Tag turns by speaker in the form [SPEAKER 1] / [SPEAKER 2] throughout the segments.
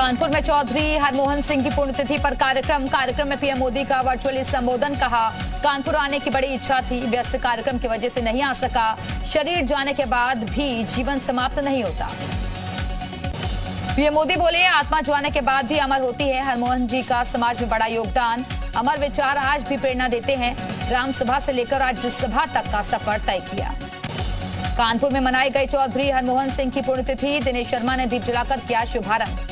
[SPEAKER 1] कानपुर में चौधरी हरमोहन सिंह की पुण्यतिथि पर कार्यक्रम में पीएम मोदी का वर्चुअली संबोधन। कहा, कानपुर आने की बड़ी इच्छा थी, व्यस्त कार्यक्रम की वजह से नहीं आ सका। शरीर जाने के बाद भी जीवन समाप्त नहीं होता। पीएम मोदी बोले, आत्मा जाने के बाद भी अमर होती है। हरमोहन जी का समाज में बड़ा योगदान, अमर विचार आज भी प्रेरणा देते हैं। ग्राम सभा से लेकर राज्यसभा तक का सफर तय किया। कानपुर में मनाई गई चौधरी हरमोहन सिंह की पुण्यतिथि। दिनेश शर्मा ने दीप जलाकर किया शुभारंभ।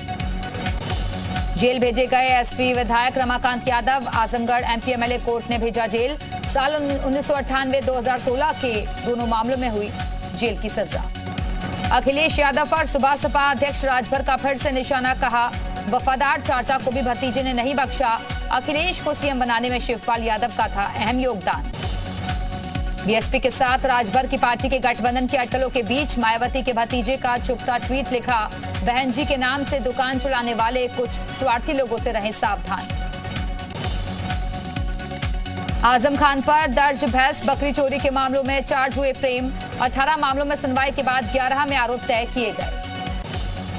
[SPEAKER 1] जेल भेजे गए एसपी विधायक Ramakant Yadav, Azamgarh MP MLA court ने भेजा जेल। साल 1998-2016 के दोनों मामलों में हुई जेल की सजा। अखिलेश यादव पर सुबह सपा अध्यक्ष राजभर का फिर से निशाना। कहा, वफादार चाचा को भी भतीजे ने नहीं बख्शा। अखिलेश को सीएम बनाने में शिवपाल यादव का था अहम योगदान। बीएसपी के साथ राजभर की पार्टी के गठबंधन की अटकलों के बीच मायावती के भतीजे का चुपता ट्वीट लिखा, बहन जी के नाम से दुकान चलाने वाले कुछ स्वार्थी लोगों से रहें सावधान। आजम खान पर दर्ज भैंस बकरी चोरी के मामलों में चार्ज हुए फ्रेम। 18 मामलों में सुनवाई के बाद 11 में आरोप तय किए गए।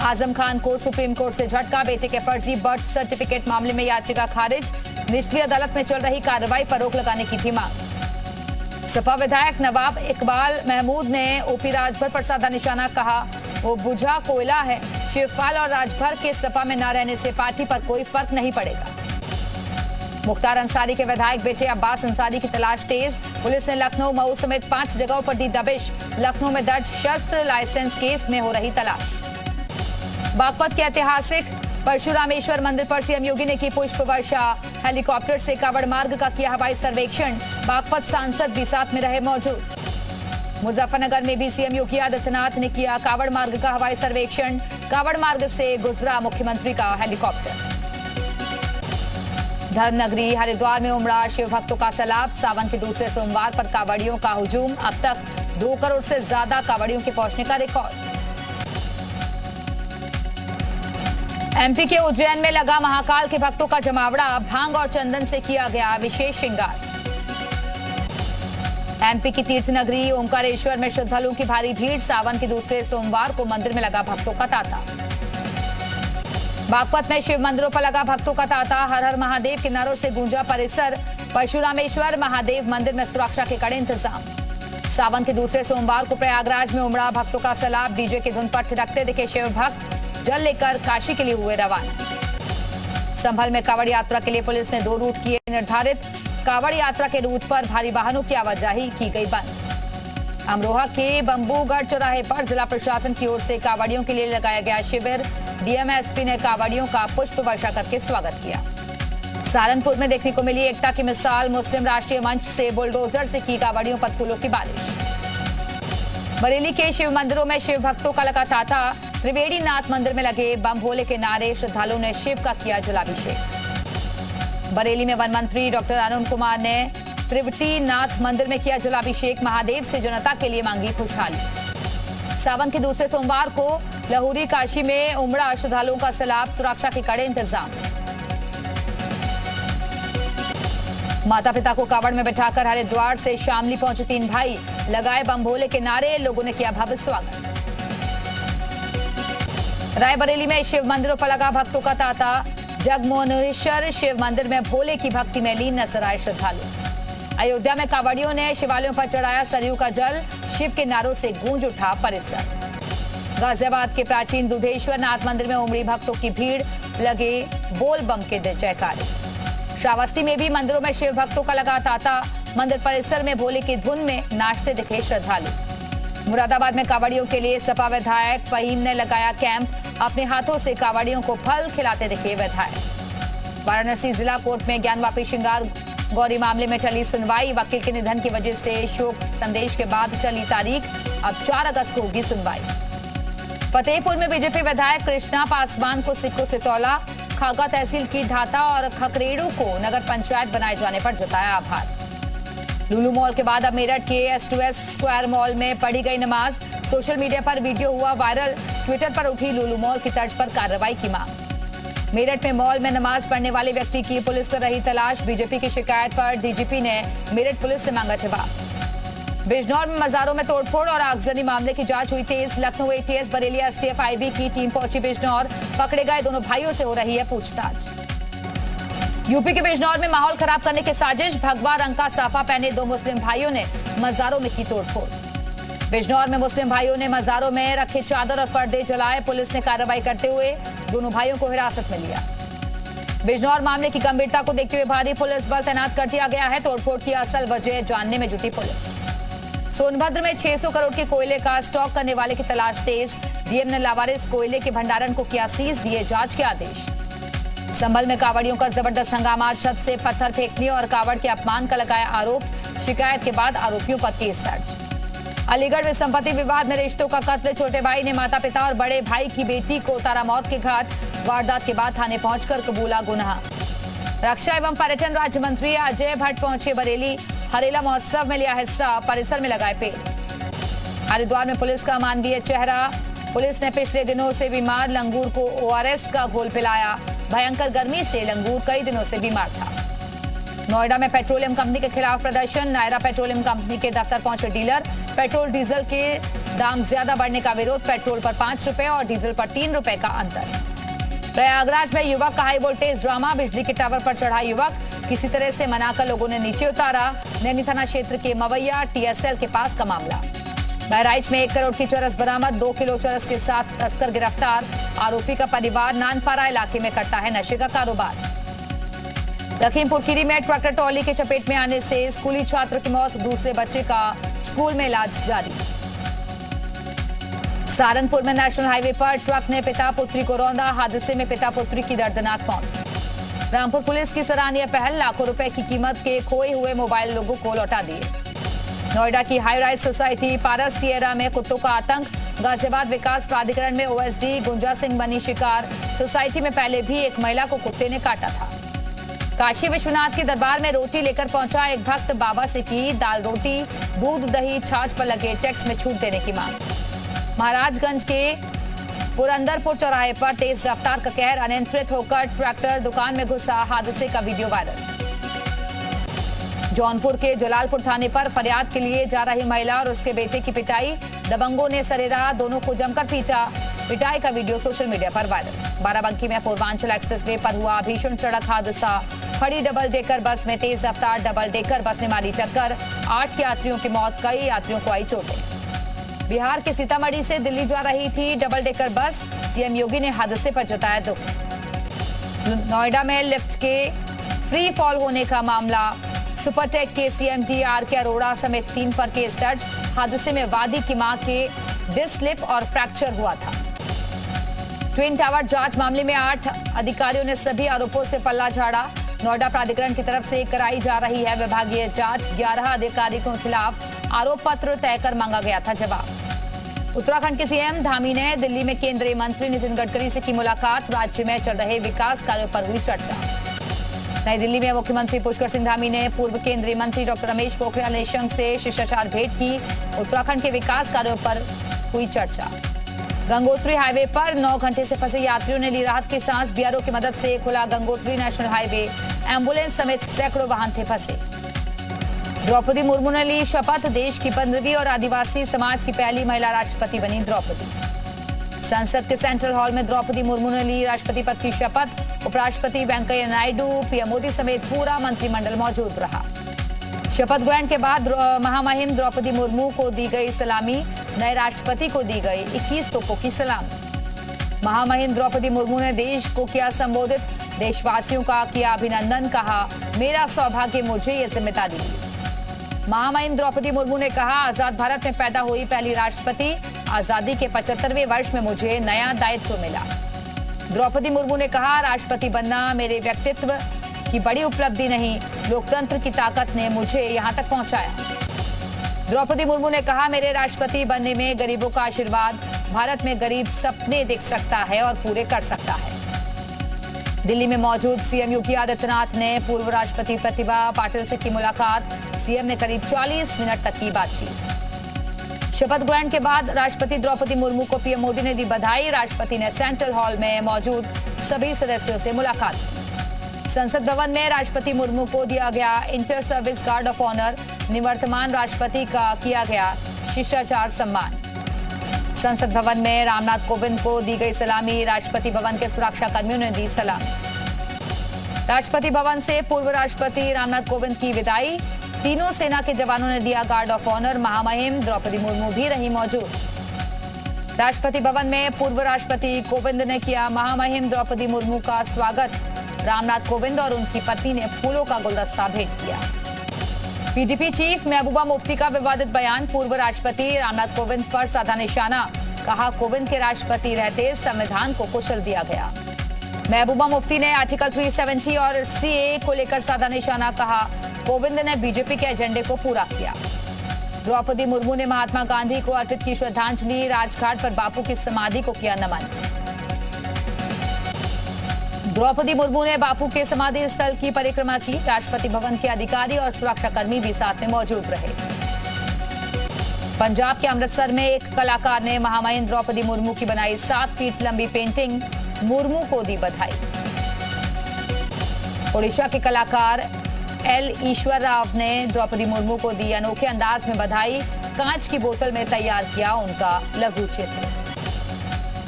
[SPEAKER 1] आजम खान को सुप्रीम कोर्ट से झटका, बेटे के फर्जी बर्थ सर्टिफिकेट मामले में याचिका खारिज। निचली अदालत में चल रही कार्रवाई पर रोक लगाने की थी मांग। सपा विधायक नवाब इकबाल महमूद ने ओपी राजभर पर साधा निशाना। कहा, वो बुझा कोयला है। शिवपाल और राजभर के सपा में न रहने से पार्टी पर कोई फर्क नहीं पड़ेगा। मुख्तार अंसारी के विधायक बेटे अब्बास अंसारी की तलाश तेज। पुलिस ने लखनऊ, मऊ समेत 5 जगहों पर दी दबिश। लखनऊ में दर्ज शस्त्र लाइसेंस केस में हो रही तलाश। बागपत के ऐतिहासिक परशुरामेश्वर मंदिर पर सीएम योगी ने की पुष्प वर्षा। हेलीकॉप्टर से कावड़ मार्ग का किया हवाई सर्वेक्षण। बागपत सांसद भी साथ में रहे मौजूद। मुजफ्फरनगर में भी सीएम योगी आदित्यनाथ ने किया कावड़ मार्ग का हवाई सर्वेक्षण। कावड़ मार्ग से गुजरा मुख्यमंत्री का हेलीकॉप्टर। धर्मनगरी हरिद्वार में उमड़ा शिव भक्तों का सैलाब। सावन के दूसरे सोमवार पर कावड़ियों का हुजूम। अब तक 2 करोड़ से ज्यादा कावड़ियों के पहुंचने का रिकॉर्ड। एमपी के उज्जैन में लगा महाकाल के भक्तों का जमावड़ा। भांग और चंदन से किया गया विशेष श्रृंगार। एमपी की तीर्थ नगरी ओमकारेश्वर में श्रद्धालुओं की भारी भीड़। सावन के दूसरे सोमवार को मंदिर में लगा भक्तों का तांता। बागपत में शिव मंदिरों पर लगा भक्तों का तांता। हर हर महादेव के नारों से गूंजा परिसर। परशुरामेश्वर महादेव मंदिर में सुरक्षा के कड़े इंतजाम। सावन के दूसरे सोमवार को प्रयागराज में उमड़ा भक्तों का सैलाब। डीजे की धुन पर थिरकते दिखे शिव भक्त। जल लेकर काशी के लिए हुए रवाना। संभल में कावड़ यात्रा के लिए पुलिस ने 2 रूट किए निर्धारित। कावड़ यात्रा के रूट पर भारी वाहनों की आवाजाही की गई बंद। अमरोहा के बंबूगढ़ चौराहे पर जिला प्रशासन की ओर से कावड़ियों के लिए लगाया गया शिविर। डीएमएसपी ने कावड़ियों का पुष्प वर्षा करके स्वागत किया। सहारनपुर में देखने को मिली एकता की मिसाल। मुस्लिम राष्ट्रीय मंच से बुलडोजर से की कावड़ियों पर फूलों की बारिश। बरेली के शिव मंदिरों में शिव भक्तों का लगा तांता। त्रिवेणी नाथ मंदिर में लगे बम भोले के नारे। श्रद्धालुओं ने शिव का किया जलाभिषेक। बरेली में वन मंत्री डॉक्टर अरुण कुमार ने त्रिवेणी नाथ मंदिर में किया जलाभिषेक। महादेव से जनता के लिए मांगी खुशहाली। सावन के दूसरे सोमवार को लहुरी काशी में उमड़ा श्रद्धालुओं का सैलाब। सुरक्षा के कड़े इंतजाम। माता पिता को कावड़ में बिठाकर हरिद्वार से शामली पहुंचे 3 भाई। लगाए बम भोले के नारे। लोगों ने किया भव्य स्वागत। रायबरेली में शिव मंदिरों पर लगा भक्तों का तांता। जगमोहनेश्वर शिव मंदिर में भोले की भक्ति में लीन नजर आए श्रद्धालु। अयोध्या में कावड़ियों ने शिवालयों पर चढ़ाया सरयू का जल। शिव के नारों से गूंज उठा परिसर। गाजियाबाद के प्राचीन दुधेश्वर नाथ मंदिर में उमड़ी भक्तों की भीड़। लगे बोल बम के जयकारे। श्रावस्ती में भी मंदिरों में शिव भक्तों का लगा तांता। मंदिर परिसर में भोले की धुन में नाचते दिखे श्रद्धालु। मुरादाबाद में कावड़ियों के लिए सपा विधायक फहीम ने लगाया कैंप। अपने हाथों से कावड़ियों को फल खिलाते दिखे विधायक। वाराणसी जिला कोर्ट में ज्ञानवापी श्रृंगार गौरी मामले में टली सुनवाई। वकील के निधन की वजह से शोक संदेश के बाद टली तारीख। अब 4 अगस्त को होगी सुनवाई। फतेहपुर में बीजेपी विधायक कृष्णा पासवान को सिक्कों से तौला। खागा तहसील की धाता और खकरेड़ू को नगर पंचायत बनाए जाने पर जताया आभार। लुलु मॉल के बाद अब मेरठ के S2S स्क्वायर मॉल में पढ़ी गई नमाज। सोशल मीडिया पर वीडियो हुआ वायरल। ट्विटर पर उठी लुलु मॉल की तर्ज पर कार्रवाई की मांग। मेरठ में मॉल में नमाज पढ़ने वाले व्यक्ति की पुलिस कर रही तलाश। बीजेपी की शिकायत पर डीजीपी ने मेरठ पुलिस से मांगा जवाब। बिजनौर में मजारों में तोड़फोड़ और आगजनी मामले की जांच हुई तेज। Lucknow ATS Bareilly STF IB की टीम पहुंची बिजनौर। पकड़े गए दोनों भाइयों से हो रही है पूछताछ। यूपी के बिजनौर में माहौल खराब करने की साजिश। भगवा रंग का साफा पहने दो मुस्लिम भाइयों ने मजारों में की तोड़फोड़। बिजनौर में मुस्लिम भाइयों ने मजारों में रखे चादर और पर्दे जलाए। पुलिस ने कार्रवाई करते हुए दोनों भाइयों को हिरासत में लिया। बिजनौर मामले की गंभीरता को देखते हुए भारी पुलिस बल तैनात कर दिया गया है। तोड़फोड़ की असल वजह जानने में जुटी पुलिस। सोनभद्र में 600 करोड़ के कोयले का स्टॉक करने वाले की तलाश तेज। डीएम ने लावारिस कोयले के भंडारण को किया सीज, दिए जांच के आदेश। संभल में कावड़ियों का जबरदस्त हंगामा। छत से पत्थर फेंकने और कावड़ के अपमान का लगाया आरोप। शिकायत के बाद आरोपियों पर केस दर्ज। अलीगढ़ में संपत्ति विवाद में रिश्तों का कत्ल। छोटे भाई ने माता पिता और बड़े भाई की बेटी को उतारा मौत के घाट। वारदात के बाद थाने पहुंचकर कबूला गुनाह। रक्षा एवं पर्यटन राज्य मंत्री अजय भट्ट पहुंचे बरेली। हरेला महोत्सव में लिया हिस्सा। परिसर में लगाए पेड़। हरिद्वार में पुलिस का मानवीय चेहरा। पुलिस ने पिछले दिनों से बीमार लंगूर को ओआरएस का घोल पिलाया। भयंकर गर्मी से लंगूर कई दिनों से बीमार था। नोएडा में पेट्रोलियम कंपनी के खिलाफ प्रदर्शन। नायरा पेट्रोलियम कंपनी के दफ्तर पहुंचे डीलर। पेट्रोल डीजल के दाम ज्यादा बढ़ने का विरोध। पेट्रोल पर 5 रुपए और डीजल पर 3 रुपए का अंतर। प्रयागराज में युवक का हाई वोल्टेज ड्रामा। बिजली के टावर पर चढ़ा युवक। किसी तरह से मनाकर लोगों ने नीचे उतारा। नैनी थाना क्षेत्र के मवैया टीएसएल के पास का मामला। बहराइच में 1 करोड़ की चरस बरामद। 2 किलो चरस के साथ तस्कर गिरफ्तार। आरोपी का परिवार नानपारा इलाके में करता है नशे का कारोबार। लखीमपुर खीरी में ट्रैक्टर ट्रॉली के चपेट में आने से स्कूली छात्र की मौत। दूसरे बच्चे का स्कूल में इलाज जारी। सहारनपुर में नेशनल हाईवे पर ट्रक ने पिता पुत्री को रौंदा। हादसे में पिता पुत्री की दर्दनाक मौत। रामपुर पुलिस की सराहनीय पहल। लाखों रुपए की कीमत के खोए हुए मोबाइल लोगों को लौटा दिए। नोएडा की हाई राइज सोसाइटी पारस टिएरा में कुत्तों का आतंक। गाजियाबाद विकास प्राधिकरण में ओएसडी गुंजा सिंह बनी शिकार। सोसाइटी में पहले भी एक महिला को कुत्ते ने काटा था। काशी विश्वनाथ के दरबार में रोटी लेकर पहुंचा एक भक्त। बाबा से की दाल रोटी दूध दही छाछ पर लगे टैक्स में छूट देने की मांग। महाराजगंज के पुरंदरपुर चौराहे पर तेज रफ्तार का कहर। अनियंत्रित होकर ट्रैक्टर दुकान में घुसा। हादसे का वीडियो वायरल। जौनपुर के जलालपुर थाने पर फरियाद के लिए जा रही महिला और उसके बेटे की पिटाई। दबंगों ने सरेरा दोनों को जमकर पीटा। पिटाई का वीडियो सोशल मीडिया पर वायरल। बाराबंकी में पूर्वांचल एक्सप्रेसवे पर हुआ भीषण सड़क हादसा। खड़ी डबल डेकर बस में तेज रफ्तार डबल डेकर बस ने मारी टक्कर। 8 यात्रियों की मौत। कई यात्रियों को आई चोटें। बिहार के सीतामढ़ी से दिल्ली जा रही थी डबल डेकर बस। सीएम योगी ने हादसे पर जताया दुख। नोएडा में लिफ्ट के फ्री फॉल होने का मामला। सुपरटेक के सीएमडी आर.के. अरोड़ा समेत 3 पर केस दर्ज। हादसे में वादी की मां के डिस्क स्लिप और फ्रैक्चर हुआ था। ट्विन टावर जांच मामले में 8 अधिकारियों ने सभी आरोपों से पल्ला झाड़ा। नोएडा प्राधिकरण की तरफ से कराई जा रही है विभागीय जांच। 11 अधिकारियों के खिलाफ आरोप पत्र तय कर मांगा गया था जवाब। उत्तराखंड के सीएम धामी ने दिल्ली में केंद्रीय मंत्री नितिन गडकरी से की मुलाकात। राज्य में चल रहे विकास कार्यों पर हुई चर्चा। नई दिल्ली में मुख्यमंत्री पुष्कर सिंह धामी ने पूर्व केंद्रीय मंत्री डॉक्टर रमेश पोखरियाल निशंक से शिष्टाचार भेंट की। उत्तराखंड के विकास कार्यों पर हुई चर्चा। गंगोत्री हाईवे पर 9 घंटे से फंसे यात्रियों ने ली राहत की सांस। बीआरओ की मदद से खुला गंगोत्री नेशनल हाईवे। एम्बुलेंस समेत सैकड़ों वाहन थे फंसे। द्रौपदी मुर्मू ने ली शपथ। देश की 15वीं और आदिवासी समाज की पहली महिला राष्ट्रपति बनी द्रौपदी। संसद के सेंट्रल हॉल में द्रौपदी मुर्मू ने ली राष्ट्रपति पद की शपथ। उपराष्ट्रपति वेंकैया नायडू, पीएम मोदी समेत पूरा मंत्रिमंडल मौजूद रहा। शपथ ग्रहण के बाद महामहिम द्रौपदी मुर्मू को दी गई सलामी। नए राष्ट्रपति को दी गई 21 तोपों की सलामी। महामहिम द्रौपदी मुर्मू ने देश को किया संबोधित। देशवासियों का किया अभिनंदन। कहा, मेरा सौभाग्य मुझे ये जिम्मेदारी दी। महामहिम द्रौपदी मुर्मू ने कहा, आजाद भारत में पैदा हुई पहली राष्ट्रपति। आजादी के 75वें वर्ष में मुझे नया दायित्व मिला। द्रौपदी मुर्मू ने कहा, राष्ट्रपति बनना मेरे व्यक्तित्व की बड़ी उपलब्धि नहीं, लोकतंत्र की ताकत ने मुझे यहाँ तक पहुँचाया। द्रौपदी मुर्मू ने कहा, मेरे राष्ट्रपति बनने में गरीबों का आशीर्वाद। भारत में गरीब सपने देख सकता है और पूरे कर सकता है। दिल्ली में मौजूद सीएम योगी आदित्यनाथ ने पूर्व राष्ट्रपति प्रतिभा पाटिल से की मुलाकात। सीएम ने करीब 40 मिनट तक की बातचीत। शपथ ग्रहण के बाद राष्ट्रपति द्रौपदी मुर्मू को पीएम मोदी ने दी बधाई। राष्ट्रपति ने सेंट्रल हॉल में मौजूद सभी सदस्यों से मुलाकात की। संसद भवन में राष्ट्रपति मुर्मू को दिया गया inter service guard of honour. निवर्तमान राष्ट्रपति का किया गया शिष्टाचार सम्मान। संसद भवन में रामनाथ कोविंद को दी गई सलामी। राष्ट्रपति भवन के सुरक्षा कर्मियों ने दी सलामी। राष्ट्रपति भवन से पूर्व राष्ट्रपति रामनाथ कोविंद की विदाई। तीनों सेना के जवानों ने दिया गार्ड ऑफ ऑनर। महामहिम द्रौपदी मुर्मू भी रही मौजूद। राष्ट्रपति भवन में पूर्व राष्ट्रपति कोविंद ने किया महामहिम द्रौपदी मुर्मू का स्वागत। रामनाथ कोविंद और उनकी पत्नी ने फूलों का गुलदस्ता भेंट किया। पीडीपी चीफ महबूबा मुफ्ती का विवादित बयान। पूर्व राष्ट्रपति रामनाथ कोविंद पर साधा निशाना। कहा, कोविंद के राष्ट्रपति रहते संविधान को कुचल दिया गया। महबूबा मुफ्ती ने आर्टिकल 370 और सीए को लेकर साधा निशाना। कहा, कोविंद ने बीजेपी के एजेंडे को पूरा किया। द्रौपदी मुर्मू ने महात्मा गांधी को अर्पित की श्रद्धांजलि। राजघाट पर बापू की समाधि को किया नमन। द्रौपदी मुर्मू ने बापू के समाधि स्थल की परिक्रमा की। राष्ट्रपति भवन के अधिकारी और सुरक्षाकर्मी भी साथ में मौजूद रहे। पंजाब के अमृतसर में एक कलाकार ने महामहिम द्रौपदी मुर्मू की बनाई 7 फीट लंबी पेंटिंग। मुर्मू को दी बधाई। ओडिशा के कलाकार एल ईश्वर राव ने द्रौपदी मुर्मू को दी अनोखे अंदाज में बधाई। कांच की बोतल में तैयार किया उनका लघु चित्र।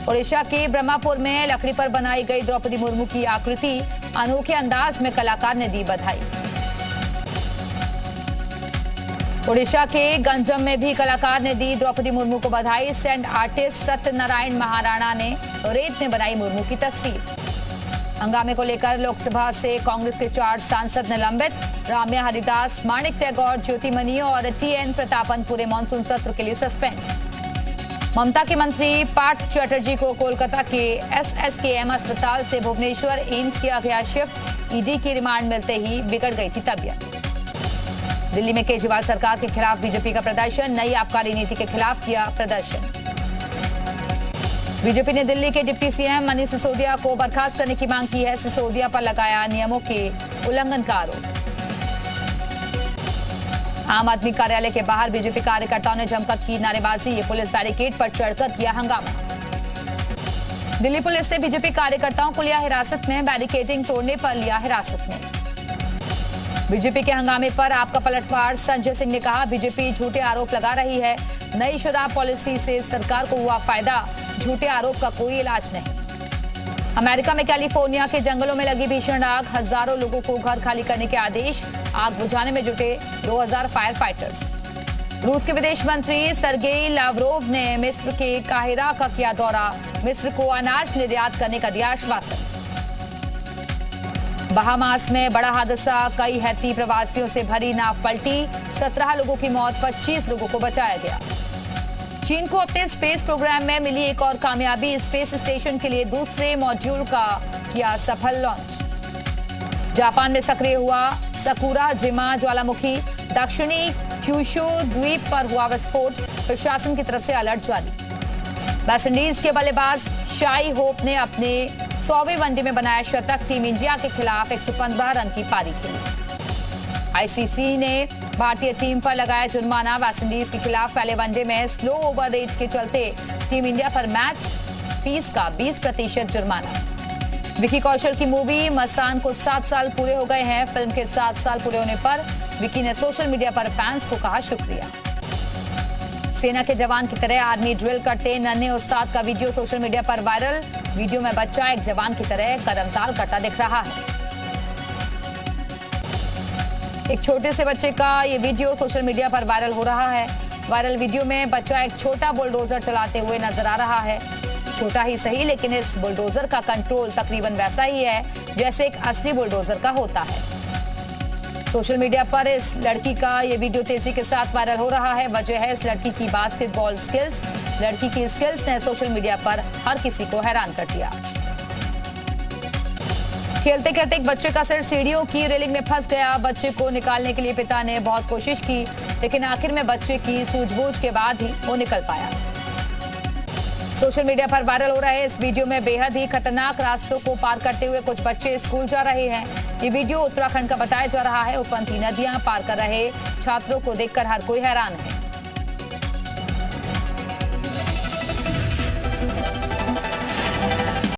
[SPEAKER 1] ओडिशा के ब्रह्मपुर में लकड़ी पर बनाई गई द्रौपदी मुर्मू की आकृति अनोखे अंदाज में कलाकार ने दी बधाई। ओडिशा के गंजम में भी कलाकार ने दी द्रौपदी मुर्मू को बधाई। सैंड आर्टिस्ट सत्यनारायण महाराणा ने रेत में बनाई मुर्मू की तस्वीर। हंगामे को लेकर लोकसभा से कांग्रेस के 4 सांसद निलंबित। राम्या हरिदास, माणिक टैगोर, ज्योतिमनी और टीएन प्रतापन पूरे मानसून सत्र के लिए सस्पेंड। ममता के मंत्री पार्थ चैटर्जी को कोलकाता के एसएसकेएम अस्पताल से भुवनेश्वर एम्स किया गया शिफ्ट। ईडी की रिमांड मिलते ही बिगड़ गई थी तबीयत। दिल्ली में केजरीवाल सरकार के खिलाफ बीजेपी का प्रदर्शन। नई आबकारी नीति के खिलाफ किया प्रदर्शन। बीजेपी ने दिल्ली के डिप्टी सीएम मनीष सिसोदिया को बर्खास्त करने की मांग की है। सिसोदिया पर लगाया नियमों के उल्लंघन का आरोप। आम आदमी कार्यालय के बाहर बीजेपी कार्यकर्ताओं ने जमकर की नारेबाजी। ये पुलिस बैरिकेड पर चढ़कर किया हंगामा। दिल्ली पुलिस ने बीजेपी कार्यकर्ताओं को लिया हिरासत में। बैरिकेडिंग तोड़ने पर लिया हिरासत में। बीजेपी के हंगामे पर आपका पलटवार। संजय सिंह ने कहा, बीजेपी झूठे आरोप लगा रही है। नई शराब पॉलिसी से सरकार को हुआ फायदा। झूठे आरोप का कोई इलाज नहीं। अमेरिका में कैलिफोर्निया के जंगलों में लगी भीषण आग। हजारों लोगों को घर खाली करने के आदेश। आग बुझाने में जुटे 2000 फायर फाइटर्स। रूस के विदेश मंत्री सर्गेई लावरोव ने मिस्र के काहिरा का किया दौरा। मिस्र को अनाज निर्यात करने का दिया आश्वासन। बहामास में बड़ा हादसा। कई हैती प्रवासियों से भरी नाव पलटी। 17 लोगों की मौत, 25 लोगों को बचाया गया। चीन को अपने स्पेस प्रोग्राम में मिली एक और कामयाबी। स्पेस स्टेशन के लिए दूसरे मॉड्यूल का किया सफल लॉन्च। जापान में सक्रिय हुआ सकुरा जिमा ज्वालामुखी। दक्षिणी क्यूशू द्वीप पर हुआ विस्फोट। प्रशासन की तरफ से अलर्ट जारी। वेस्टइंडीज के बल्लेबाज शाई होप ने अपने 100वें वनडे में बनाया शतक। टीम इंडिया के खिलाफ 115 रन की पारी खेली। आईसीसी ने भारतीय टीम पर लगाया जुर्माना। वेस्टइंडीज के खिलाफ पहले वनडे में स्लो ओवर रेट के चलते टीम इंडिया पर मैच फीस का 20% जुर्माना। विकी कौशल की मूवी मसान को 7 साल पूरे हो गए हैं। फिल्म के 7 साल पूरे होने पर विकी ने सोशल मीडिया पर फैंस को कहा शुक्रिया। सेना के जवान की तरह आर्मी ड्रिल करते नन्हे उस्ताद का वीडियो सोशल मीडिया पर वायरल। वीडियो में बच्चा एक जवान की तरह कदमताल करता दिख रहा है। एक छोटे से बच्चे का ये वीडियो सोशल मीडिया पर वायरल हो रहा है। वायरल वीडियो में बच्चा एक छोटा बुलडोजर चलाते हुए नजर आ रहा है। छोटा ही सही, लेकिन इस बुलडोजर का कंट्रोल तकरीबन वैसा ही है जैसे एक असली बुलडोजर का होता है। सोशल मीडिया पर इस लड़की का ये वीडियो तेजी के साथ वायरल हो रहा है। वजह है इस लड़की की बास्केटबॉल स्किल्स। लड़की की स्किल्स ने सोशल मीडिया पर हर किसी को हैरान कर दिया। खेलते खेलते एक बच्चे का सिर सीढ़ियों की रेलिंग में फंस गया। बच्चे को निकालने के लिए पिता ने बहुत कोशिश की, लेकिन आखिर में बच्चे की सूझबूझ के बाद ही वो निकल पाया। सोशल मीडिया पर वायरल हो रहे इस वीडियो में बेहद ही खतरनाक रास्तों को पार करते हुए कुछ बच्चे स्कूल जा रहे हैं। ये वीडियो उत्तराखंड का बताया जा रहा है। उफनती नदियां पार कर रहे छात्रों को देखकर हर कोई हैरान है।